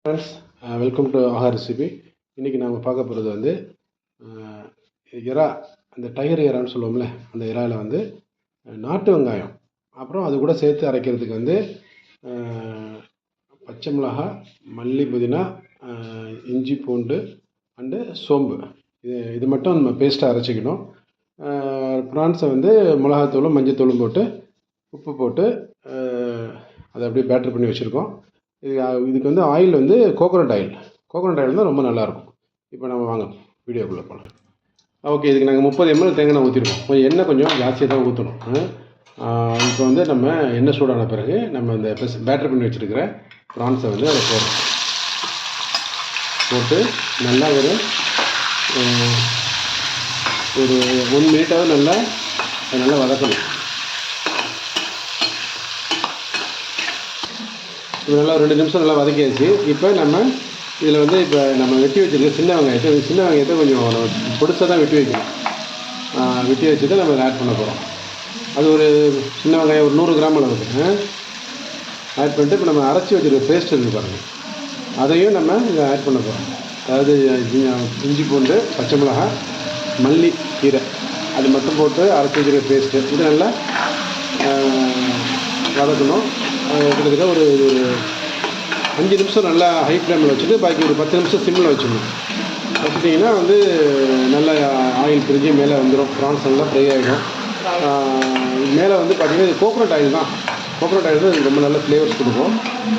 Friends, welcome to Aaha recipe. இன்றைக்கி நாம் பார்க்க போகிறது வந்து இறா, அந்த டைகர் இறான்னு சொல்லுவோம்ல, அந்த இறாவில் வந்து நாட்டு வெங்காயம், அப்புறம் அது கூட சேர்த்து அரைக்கிறதுக்கு வந்து பச்சை மிளகா, மல்லி, புதினா, இஞ்சி, பூண்டு அண்டு சோம்பு, இது மட்டும் நம்ம பேஸ்ட்டாக அரைச்சிக்கணும். ப்ரான்ஸை வந்து மிளகாத்தூளும் மஞ்சத்தூளும் போட்டு உப்பு போட்டு அதை அப்படியே பேட்டர் பண்ணி வச்சுருக்கோம். இதுக்கு வந்து ஆயில் வந்து கோகோனட் ஆயில் தான் ரொம்ப நல்லாயிருக்கும். இப்போ நம்ம வாங்க வீடியோக்குள்ளே போகலாம். ஓகே, இதுக்கு நாங்கள் 30 ml தேங்காய் ஊற்றிருக்கோம். கொஞ்சம் எண்ணெய் கொஞ்சம் ஜாஸ்தியாக தான் ஊற்றணும். இப்போ வந்து நம்ம எண்ணெய் சூடான பிறகு நம்ம இந்த பேட்டர் பண்ணி வச்சுருக்கிற ப்ரான்ஸை வந்து அதை போட்டு நல்லா ஒரு 1 மினிட்டாவது நல்லா வதக்கணும். இது நல்லா 2 நிமிஷம் நல்லா வதக்கியாச்சு. இப்போ நம்ம இதில் வந்து நம்ம வெட்டி வச்சுருக்க சின்ன வெங்காயத்தை கொஞ்சம் பொடிசாக தான் வெட்டி வைக்கணும். வெட்டி வச்சு தான் நம்ம ஆட் பண்ண போகிறோம். அது ஒரு சின்ன வெங்காயம் ஒரு 100 கிராம் அளவுக்கு ஆட் பண்ணிட்டு இப்போ நம்ம அரைச்சி வச்சுருக்க பேஸ்ட் இருக்குது பாருங்கள், அதையும் நம்ம இதை ஆட் பண்ண போகிறோம். அதாவது இஞ்சி, பூண்டு, பச்சை மிளகா, மல்லி, கீரை, அது மட்டும் போட்டு அரைச்சி வச்சுருக்க பேஸ்ட்டு இது நல்லா வதக்கணும். கிட்டத்தட்ட ஒரு 5 நிமிஷம் நல்லா ஹை ஃப்ளேமில் வச்சுட்டு பாக்கி ஒரு 10 நிமிஷம் சிம்மில் வச்சுட்டிங்கன்னா வந்து நல்லா ஆயில் பிரிஞ்சு மேலே வந்துடும். ப்ரான்ஸ் நல்லா ஃப்ரை ஆகிடும். மேலே வந்து பார்த்திங்கன்னா இது கோகோனட் ஆயில் தான் இது ரொம்ப நல்ல ஃப்ளேவர்ஸ் கொடுக்கும்.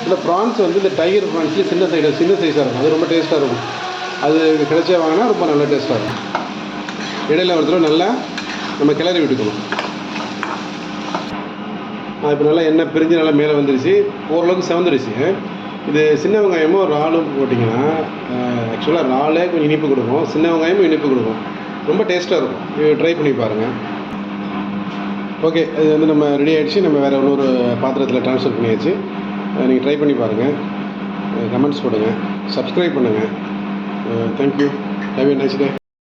இந்த ப்ரான்ஸ் வந்து இந்த டைகர் ப்ரான்ஸ்லேயே சின்ன சைஸாக இருக்கும். அது ரொம்ப டேஸ்ட்டாக இருக்கும். அது கிடைச்சே வாங்கினா ரொம்ப நல்ல டேஸ்ட்டாக இருக்கும். இடையில ஒரு தடவை நல்லா நம்ம கிளறி விட்டுக்கணும். இப்போ நல்லா எண்ணெய் பிரிஞ்சு நல்லா மேலே வந்துருச்சு, ஓரளவுக்கு செவந்துருச்சு. இது சின்ன வெங்காயமும் இறாலும் போட்டிங்கன்னா ஆக்சுவலாக இறாலே கொஞ்சம் இனிப்பு கொடுக்கும், சின்ன வெங்காயமும் இனிப்பு கொடுக்கும். ரொம்ப டேஸ்ட்டாக இருக்கும். இது ட்ரை பண்ணி பாருங்கள். ஓகே, இது வந்து நம்ம ரெடி ஆகிடுச்சு. நம்ம வேறு இன்னொரு பாத்திரத்தில் ட்ரான்ஸ்ஃபர் பண்ணியாச்சு. நீங்கள் ட்ரை பண்ணி பாருங்கள், கமெண்ட்ஸ் போடுங்க, சப்ஸ்கிரைப் பண்ணுங்கள். Thank you. Have a nice day.